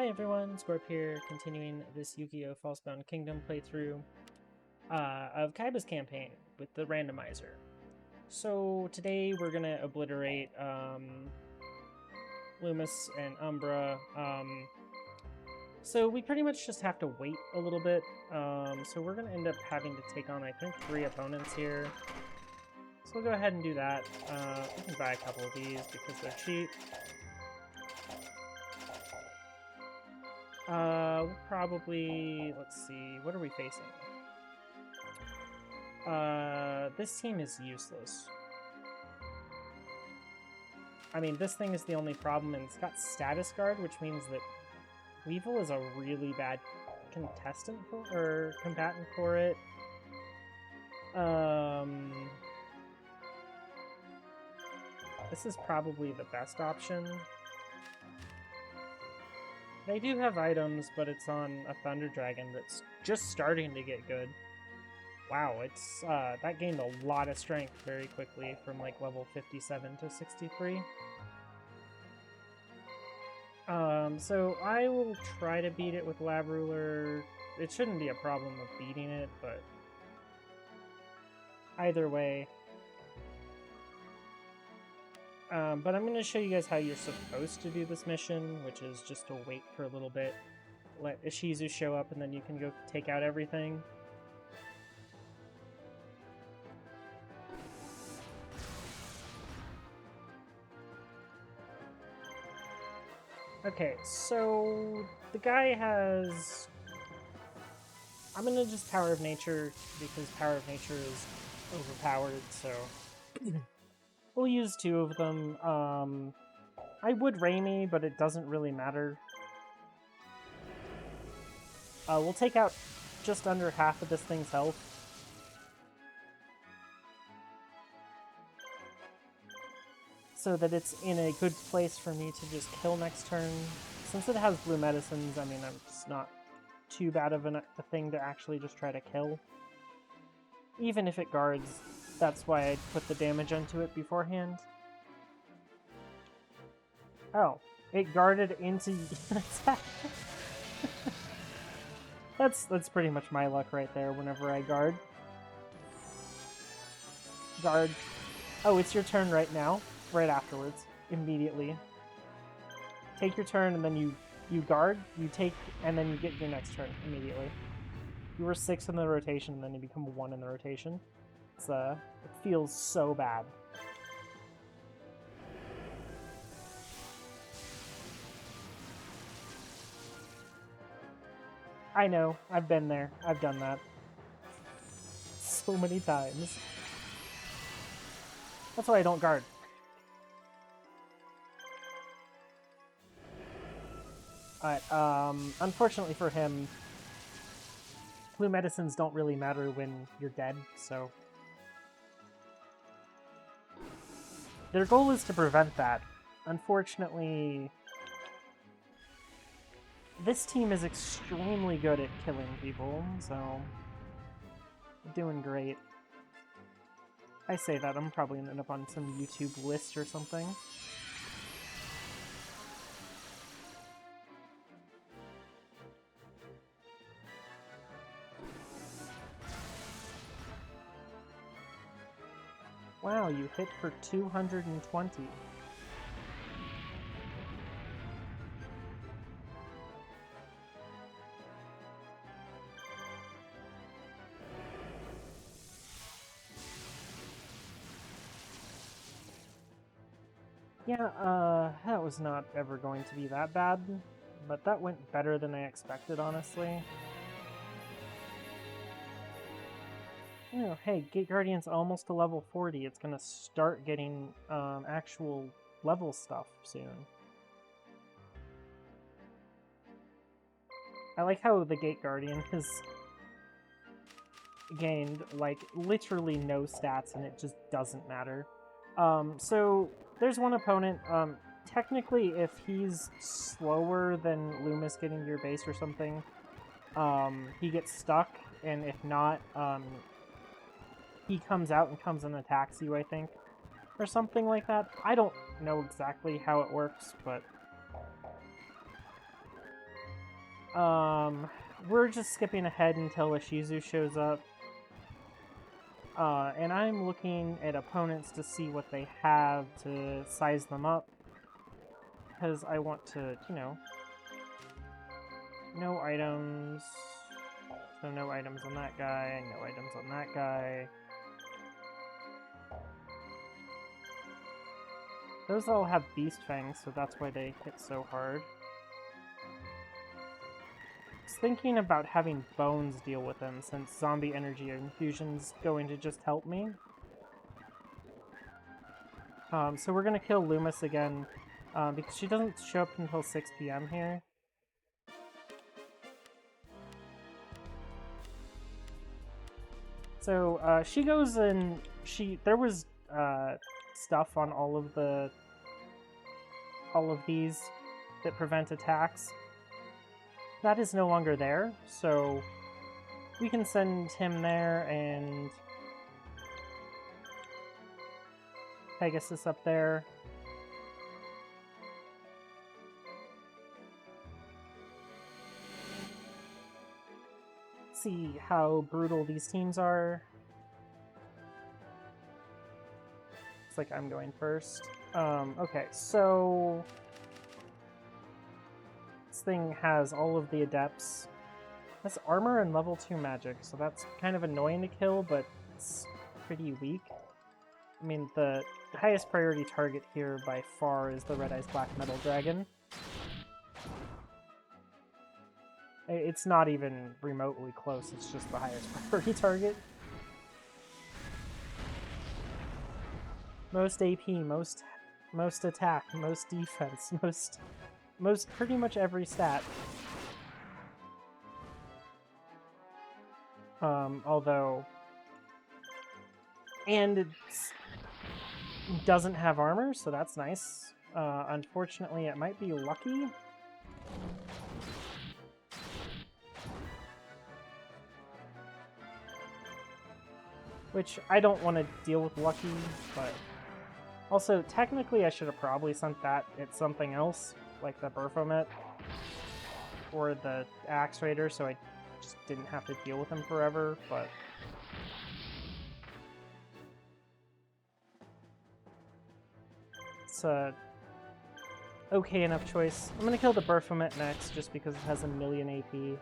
Hi everyone, Scorp here, continuing this Yu-Gi-Oh! Falsebound Kingdom playthrough of Kaiba's campaign with the randomizer. So today we're gonna obliterate Loomis and Umbra. So we pretty much just have to wait a little bit. So we're gonna end up having to take on, I think, 3 opponents here. So we'll go ahead and do that. We can buy a couple of these because they're cheap. We'll probably, let's see, what are we facing? This team is useless. I mean, this thing is the only problem, and it's got status guard, which means that Weevil is a really bad contestant or combatant for it. This is probably the best option. They do have items, but it's on a Thunder Dragon that's just starting to get good. Wow, it's that gained a lot of strength very quickly from like level 57 to 63. So I will try to beat it with Lab Ruler. It shouldn't be a problem of beating it, but either way. But I'm going to show you guys how you're supposed to do this mission, which is just to wait for a little bit, let Ishizu show up, and then you can go take out everything. Okay, so the guy has... I'm going to just Power of Nature, because Power of Nature is overpowered, so... We'll use 2 of them. I would Raimi, but it doesn't really matter. We'll take out just under half of this thing's health. So that it's in a good place for me to just kill next turn. Since it has blue medicines, I mean, it's not too bad of a thing to actually just try to kill. Even if it guards, that's why I put the damage into it beforehand. Oh, it guarded into attack. That's pretty much my luck right there whenever I guard. Guard. Oh, it's your turn right now? Right afterwards. Immediately. Take your turn and then you guard, you take, and then you get your next turn immediately. You were 6 in the rotation, and then you become 1 in the rotation. It's, it feels so bad. I know, I've been there. I've done that. So many times. That's why I don't guard. Alright, unfortunately for him, blue medicines don't really matter when you're dead, so... Their goal is to prevent that. Unfortunately, this team is extremely good at killing people, so... Doing great. I say that, I'm probably gonna end up on some YouTube list or something. Wow, you hit for 220. Yeah, that was not ever going to be that bad, but that went better than I expected, honestly. Oh, hey, Gate Guardian's almost to level 40. It's gonna start getting actual level stuff soon. I like how the Gate Guardian has gained, like, literally no stats, and it just doesn't matter. So, there's one opponent. Technically, if he's slower than Loomis getting to your base or something, he gets stuck, and if not, he comes out and comes and attacks you, I think. Or something like that. I don't know exactly how it works, but We're just skipping ahead until Ishizu shows up. And I'm looking at opponents to see what they have to size them up. Because I want to, you know... No items. So no items on that guy, no items on that guy. Those all have Beast Fangs, so that's why they hit so hard. I was thinking about having Bones deal with them, since Zombie Energy Infusion's going to just help me. So we're going to kill Loomis again, because she doesn't show up until 6 PM here. So she goes and there was stuff on all of these that prevent attacks. That is no longer there, so we can send him there and Pegasus up there. See how brutal these teams are. Looks like I'm going first. Okay, so this thing has all of the adepts. That's armor and level 2 magic, so that's kind of annoying to kill, but it's pretty weak. I mean, the highest priority target here by far is the Red Eyes Black Metal Dragon. It's not even remotely close, it's just the highest priority target. Most AP, most attack, most defense, most pretty much every stat. Although... And it doesn't have armor, so that's nice. Unfortunately, it might be lucky. Which, I don't want to deal with lucky, but... Also, technically I should have probably sent that at something else, like the Baphomet or the Axe Raider, so I just didn't have to deal with him forever, but... It's a okay enough choice. I'm gonna kill the Baphomet next, just because it has a million AP.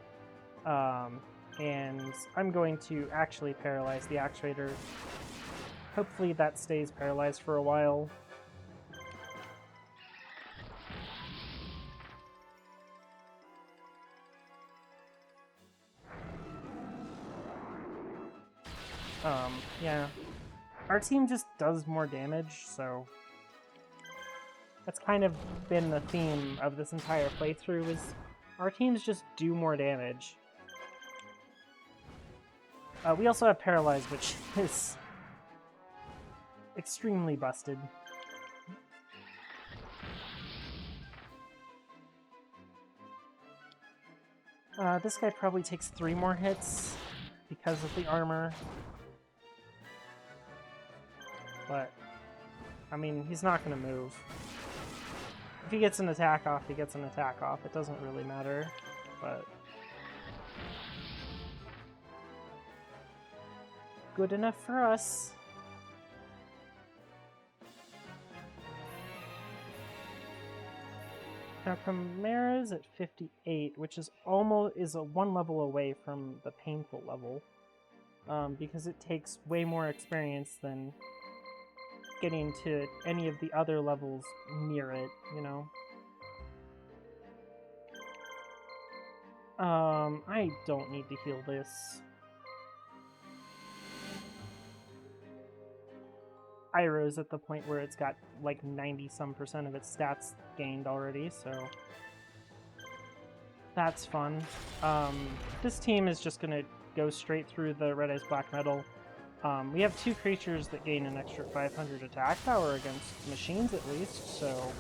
And I'm going to actually paralyze the Axe Raider. Hopefully that stays paralyzed for a while. Yeah. Our team just does more damage, so... That's kind of been the theme of this entire playthrough, is our teams just do more damage. We also have Paralyze, which is extremely busted. This guy probably takes 3 more hits because of the armor. But, I mean, he's not going to move. If he gets an attack off, he gets an attack off. It doesn't really matter, but... Good enough for us. Now Chimera's at 58, which is almost a 1 level away from the painful level, because it takes way more experience than getting to any of the other levels near it, you know? I don't need to heal this. Iroh's at the point where it's got like 90-some% of its stats gained already, so that's fun. This team is just gonna go straight through the Red Eyes Black Metal. We have 2 creatures that gain an extra 500 attack power against machines at least, so...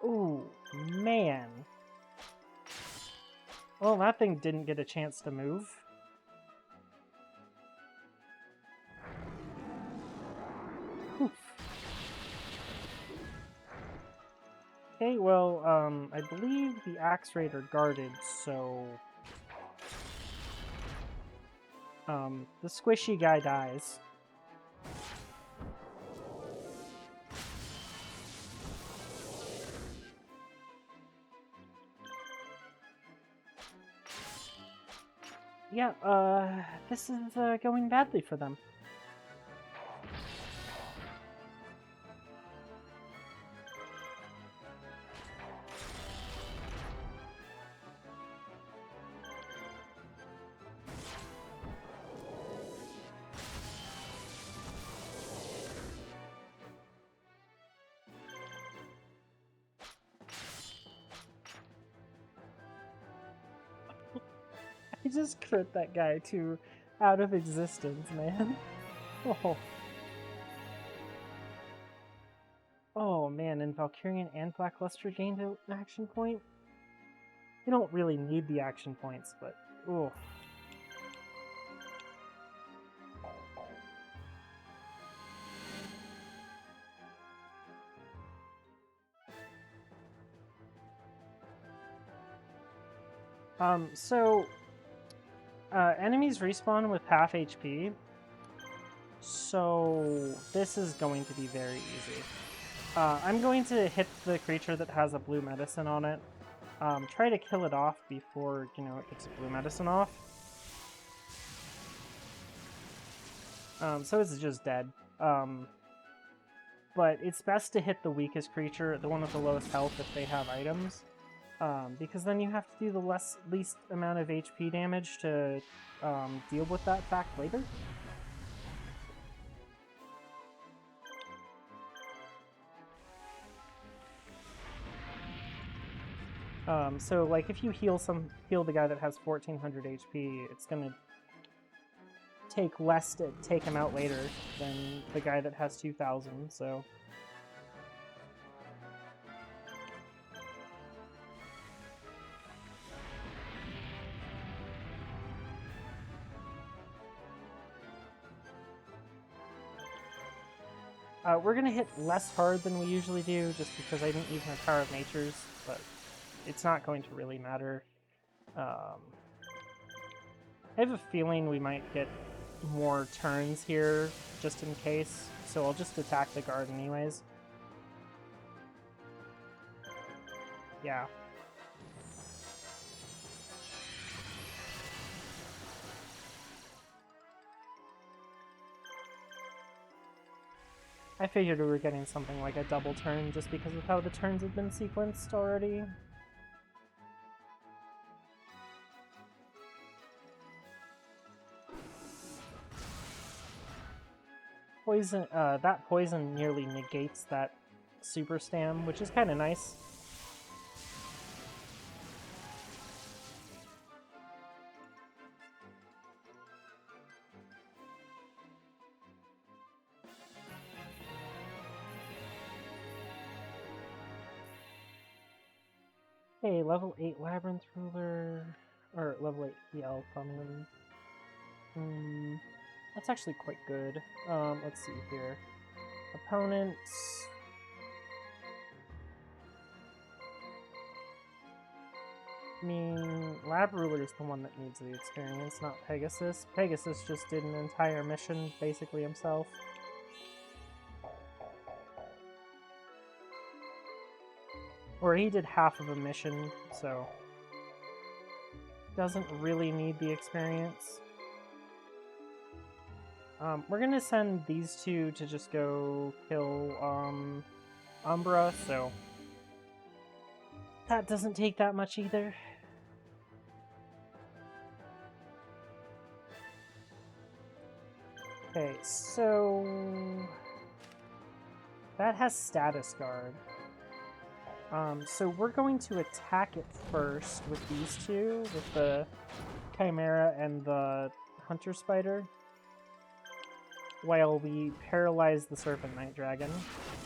Ooh, man. Well, that thing didn't get a chance to move. Okay, well, I believe the Axe Raid are guarded, so... the squishy guy dies. Yeah, this is going badly for them. I just crit that guy to out of existence, man. Oh. Oh man, and Valkyrian and Blackluster gained an action point? You don't really need the action points, but ooh. Enemies respawn with half HP, so this is going to be very easy. I'm going to hit the creature that has a blue medicine on it. Try to kill it off before, it gets blue medicine off. So it's just dead. But it's best to hit the weakest creature, the one with the lowest health, if they have items. Because then you have to do the least amount of HP damage to deal with that fact later. So like if you heal the guy that has 1400 HP, it's gonna take less to take him out later than the guy that has 2000, so... we're gonna hit less hard than we usually do, just because I didn't use my Power of Natures, but it's not going to really matter. I have a feeling we might get more turns here, just in case, so I'll just attack the guard anyways. Yeah. I figured we were getting something like a double turn just because of how the turns have been sequenced already. Poison, that poison nearly negates that super stam, which is kind of nice. Hey, level 8 Labyrinth Ruler, or level 8 EL Common. That's actually quite good. Let's see here. Opponents. I mean, Lab Ruler is the one that needs the experience, not Pegasus. Pegasus just did an entire mission, basically himself. Or he did half of a mission, so... doesn't really need the experience. We're gonna send these two to just go kill, Umbra, so... that doesn't take that much either. Okay, so... that has Status Guard. So we're going to attack it first with these two, with the Chimera and the Hunter Spider, while we paralyze the Serpent Knight Dragon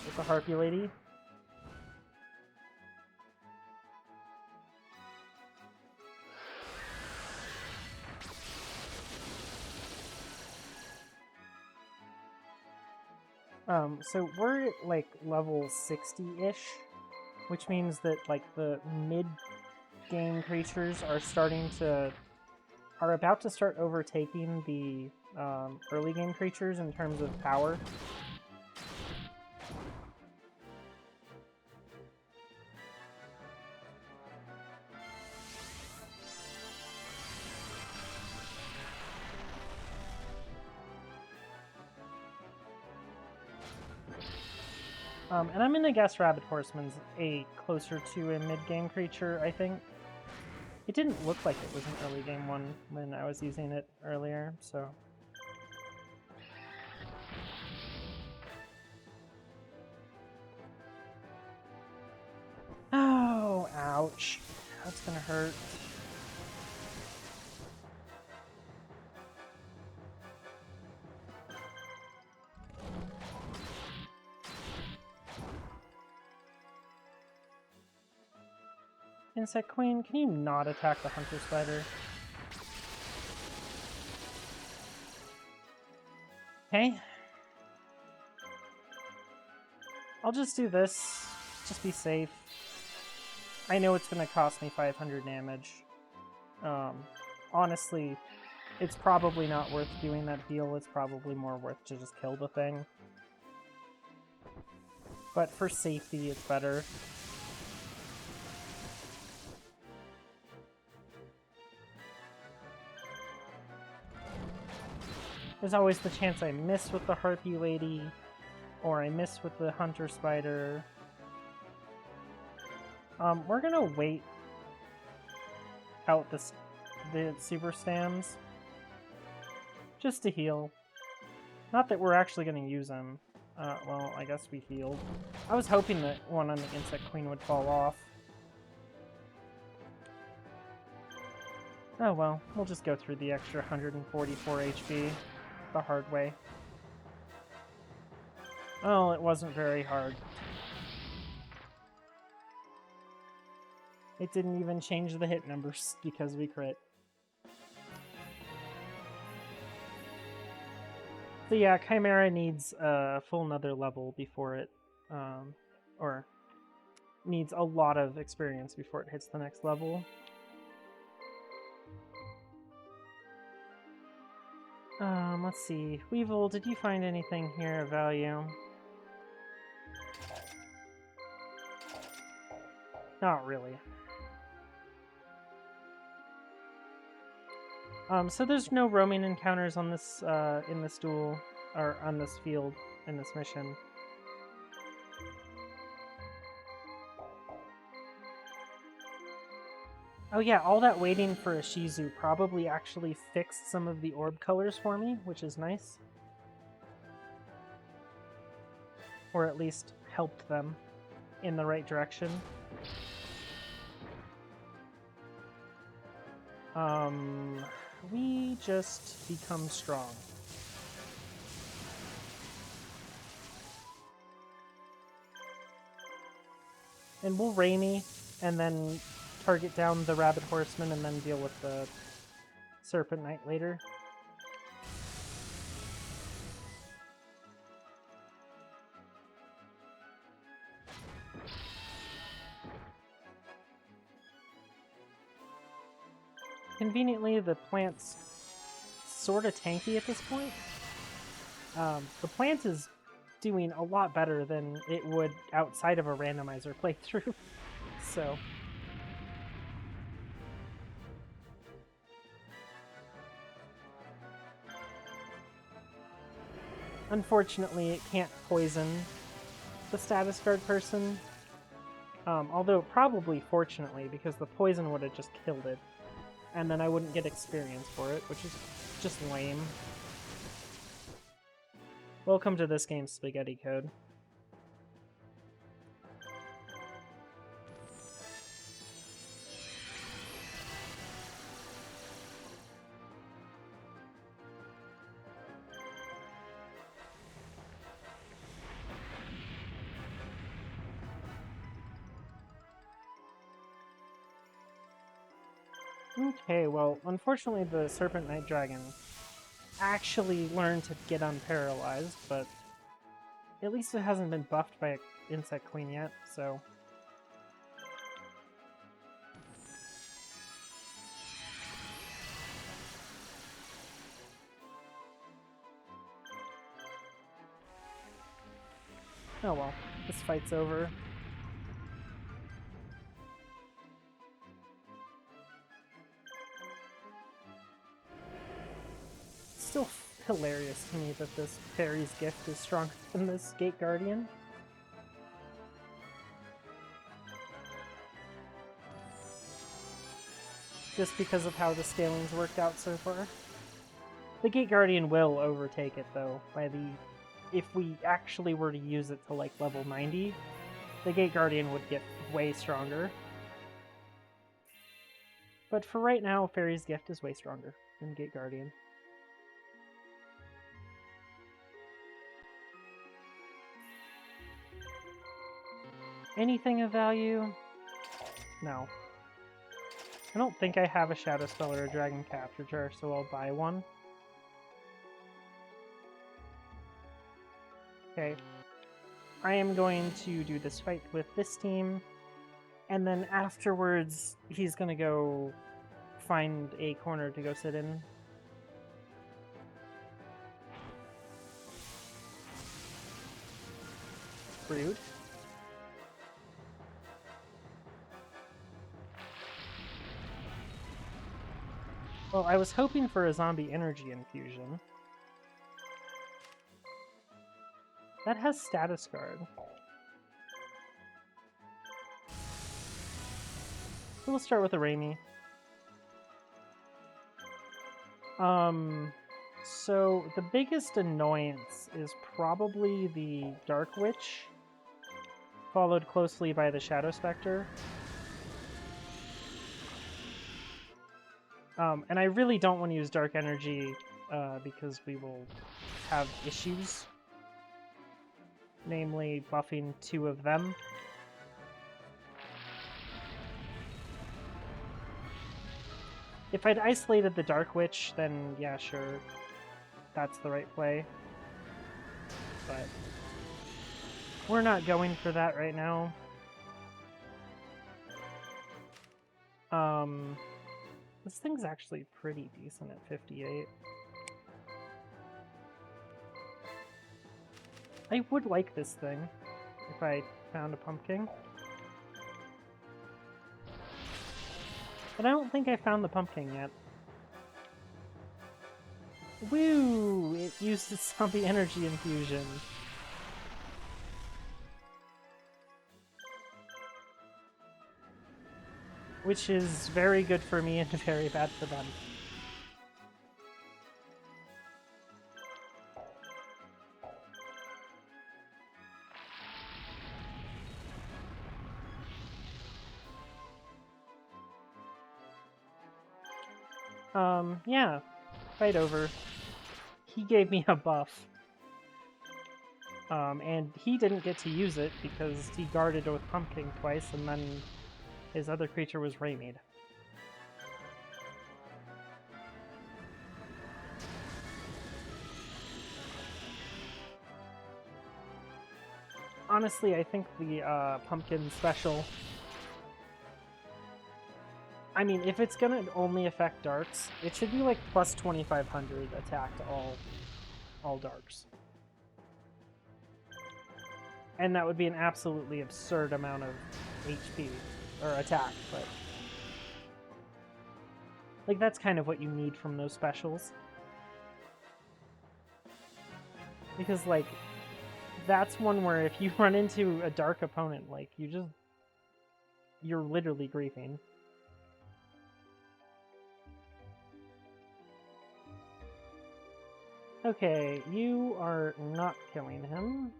with the Harpy Lady. So we're at like level 60-ish. which means that like the mid-game creatures are about to start overtaking the early game creatures in terms of power. And I'm gonna guess Rabbit Horseman's closer to a mid-game creature, I think. It didn't look like it was an early game one when I was using it earlier, so... Oh, ouch. That's gonna hurt. Insect Queen, can you not attack the Hunter Spider? Okay. I'll just do this. Just be safe. I know it's gonna cost me 500 damage. Honestly, it's probably not worth doing that heal. It's probably more worth to just kill the thing. But for safety, it's better. There's always the chance I miss with the Harpy Lady, or I miss with the Hunter Spider. We're gonna wait out the Super Stams just to heal. Not that we're actually gonna use them. Well, I guess we healed. I was hoping that one on the Insect Queen would fall off. Oh well, we'll just go through the extra 144 HP the hard way. Oh, it wasn't very hard. It didn't even change the hit numbers because we crit. So yeah, Chimera needs a full nether level before it, or needs a lot of experience before it hits the next level. Let's see. Weevil, did you find anything here of value? Not really. So there's no roaming encounters on this, in this duel, or on this field, in this mission. Oh yeah, all that waiting for a Shizu probably actually fixed some of the orb colors for me, which is nice. Or at least helped them in the right direction. We just become strong. And we'll Rainy, and then target down the Rabbit Horseman, and then deal with the Serpent Knight later. Conveniently, the plant's sort of tanky at this point. The plant is doing a lot better than it would outside of a randomizer playthrough, so... Unfortunately, it can't poison the status guard person, although probably fortunately, because the poison would have just killed it. And then I wouldn't get experience for it, which is just lame. Welcome to this game's spaghetti code. Okay, well, unfortunately the Serpent Knight Dragon actually learned to get unparalyzed, but at least it hasn't been buffed by an Insect Queen yet, so Oh well, this fight's over. Still hilarious to me that this fairy's gift is stronger than this Gate Guardian. Just because of how the scaling's worked out so far. The Gate Guardian will overtake it though, if we actually were to use it to like level 90, the Gate Guardian would get way stronger. But for right now, Fairy's Gift is way stronger than Gate Guardian. Anything of value? No. I don't think I have a Shadow Spell or a Dragon Capture Jar, so I'll buy one. Okay. I am going to do this fight with this team, and then afterwards, he's gonna go find a corner to go sit in. Rude. Well, I was hoping for a zombie energy infusion. That has status guard. So we'll start with a Raimi. So the biggest annoyance is probably the Dark Witch, followed closely by the Shadow Spectre. And I really don't want to use Dark Energy because we will have issues. Namely, buffing 2 of them. If I'd isolated the Dark Witch, then yeah, sure. That's the right play. But we're not going for that right now. This thing's actually pretty decent at 58. I would like this thing if I found a pumpkin. But I don't think I found the pumpkin yet. Woo! It used its zombie energy infusion. Which is very good for me and very bad for them. Yeah. Fight over. He gave me a buff. And he didn't get to use it because he guarded with Pumpkin twice and then his other creature was Raimied. Honestly, I think the Pumpkin special... I mean, if it's gonna only affect darks, it should be like plus 2500 attack to all darks. And that would be an absolutely absurd amount of HP, or attack, but... like, that's kind of what you need from those specials. Because, like, that's one where if you run into a dark opponent, like, you're literally griefing. Okay, you are not killing him.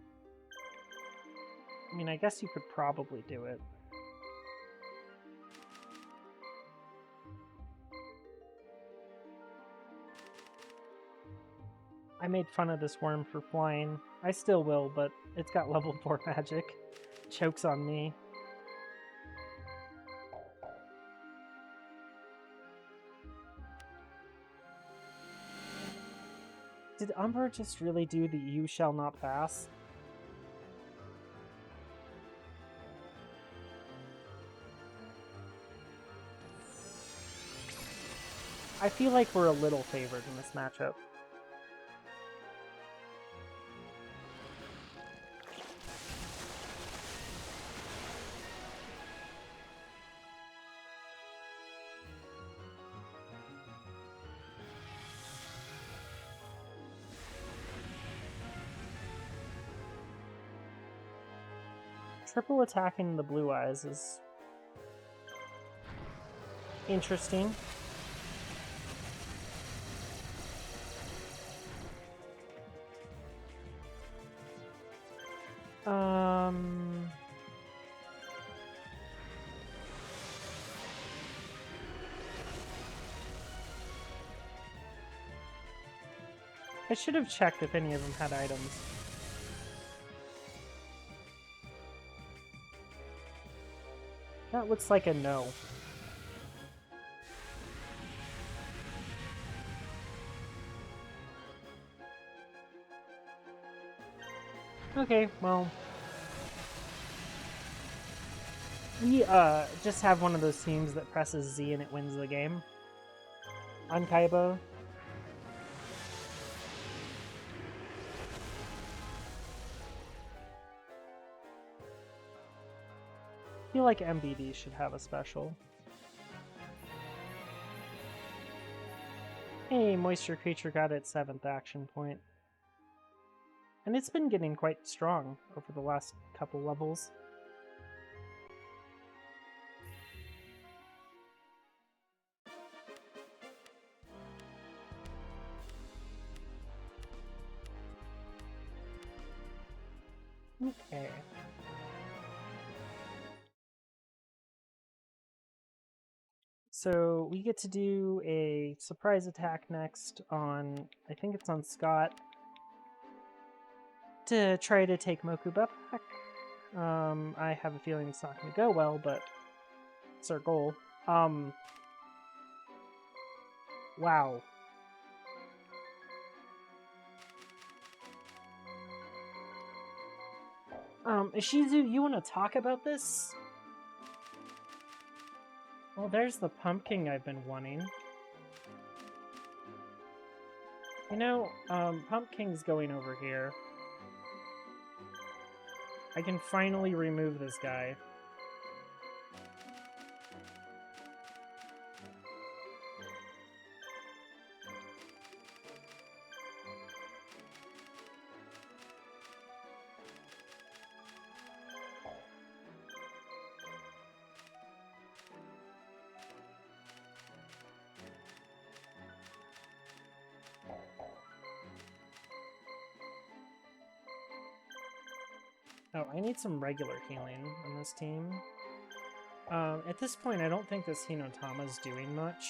I mean, I guess you could probably do it. I made fun of this worm for flying. I still will, but it's got level 4 magic. Chokes on me. Did Umber just really do the "you shall not pass"? I feel like we're a little favored in this matchup. Triple attacking the blue eyes is interesting. I should have checked if any of them had items. That looks like a no. Okay, well... we just have one of those teams that presses Z and it wins the game. On Kaiba. I feel like MBD should have a special. Hey, Moisture Creature got its 7th action point. And it's been getting quite strong over the last couple levels. Okay. So we get to do a surprise attack next on, I think it's on Scott, to try to take Mokuba back. I have a feeling it's not going to go well, but it's our goal. Wow. Ishizu, you want to talk about this? Well, there's the pumpkin I've been wanting. You know, Pumpkin's going over here. I can finally remove this guy. Oh, I need some regular healing on this team. At this point, I don't think this Hinotama's doing much.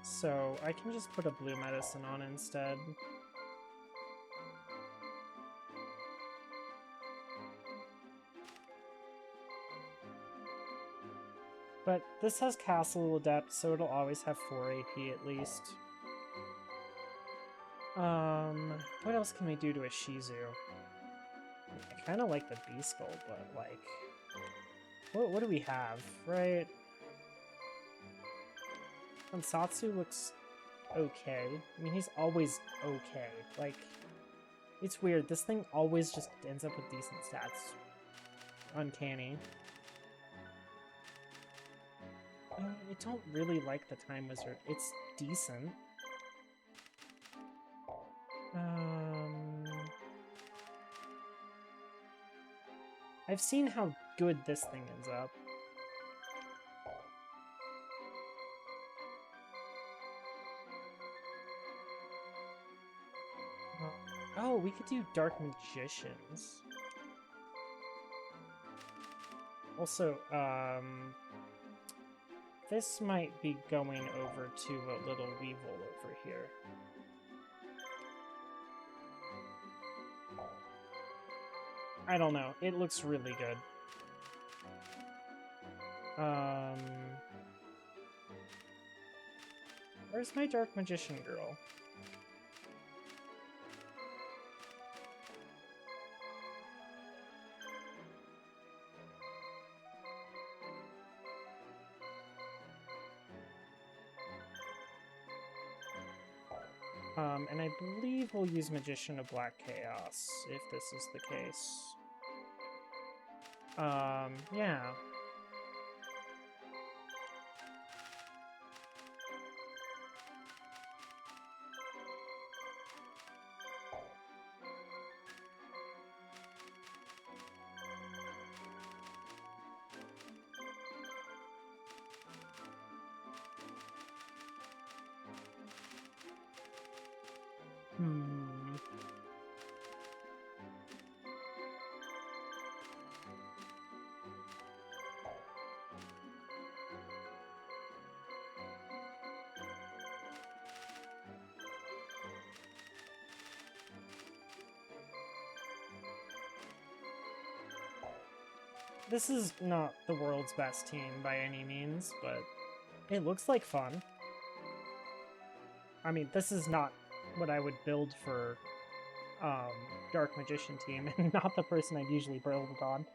So I can just put a blue medicine on instead. But this has Castle Adept, so it'll always have 4 AP at least. What else can we do to a Shizu? I kind of like the Beaskull, but like... What do we have, right? Ansatsu looks okay. I mean, he's always okay. Like, it's weird. This thing always just ends up with decent stats. Uncanny. I don't really like the Time Wizard. It's decent. I've seen how good this thing ends up. Oh, we could do Dark Magicians. Also, this might be going over to a little Weevil over here. I don't know. It looks really good. Where's my Dark Magician girl? And I believe we'll use Magician of Black Chaos, if this is the case. Yeah. This is not the world's best team by any means, but it looks like fun. I mean, this is not what I would build for Dark Magician team, and not the person I'd usually build it on.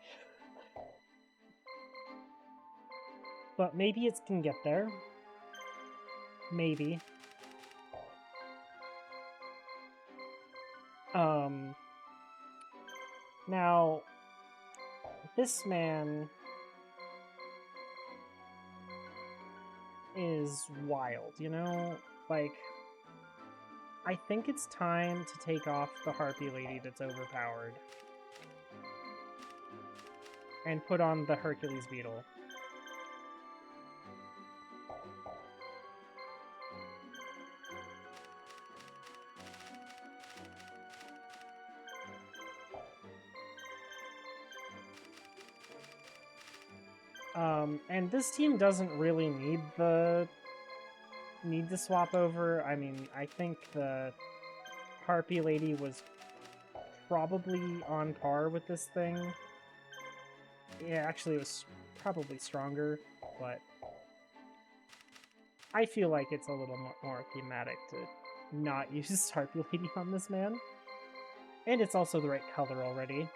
But maybe it can get there. Maybe. Now, this man is wild, you know? Like, I think it's time to take off the Harpy Lady that's overpowered and put on the Hercules Beetle. And this team doesn't really need the swap over. I mean, I think the Harpy Lady was probably on par with this thing. Yeah, actually it was probably stronger, but I feel like it's a little more thematic to not use Harpy Lady on this man. And it's also the right color already.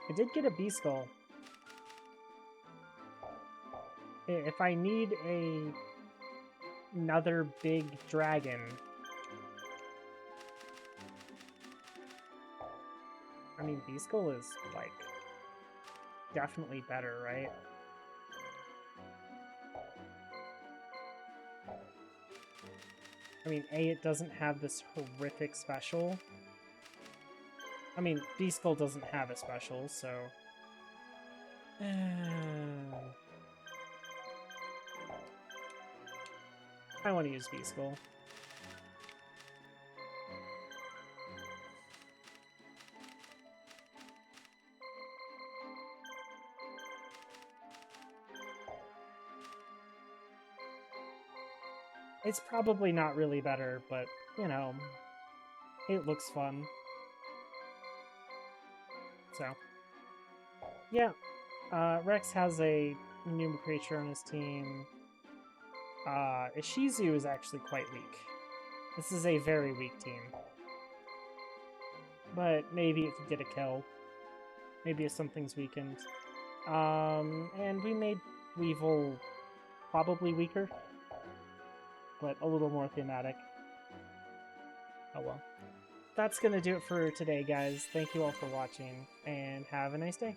I did get a B-Skull. If I need another big dragon, I mean, B-Skull is, like, definitely better, right? I mean, it doesn't have this horrific special. I mean, B-Skull doesn't have a special, so... I want to use B-Skull. It's probably not really better, but, you know, it looks fun. So, yeah. Rex has a new creature on his team. Ishizu is actually quite weak. This is a very weak team. But maybe it could get a kill. Maybe if something's weakened. And we made Weevil probably weaker, but a little more thematic. Oh well. That's gonna do it for today, guys. Thank you all for watching, and have a nice day.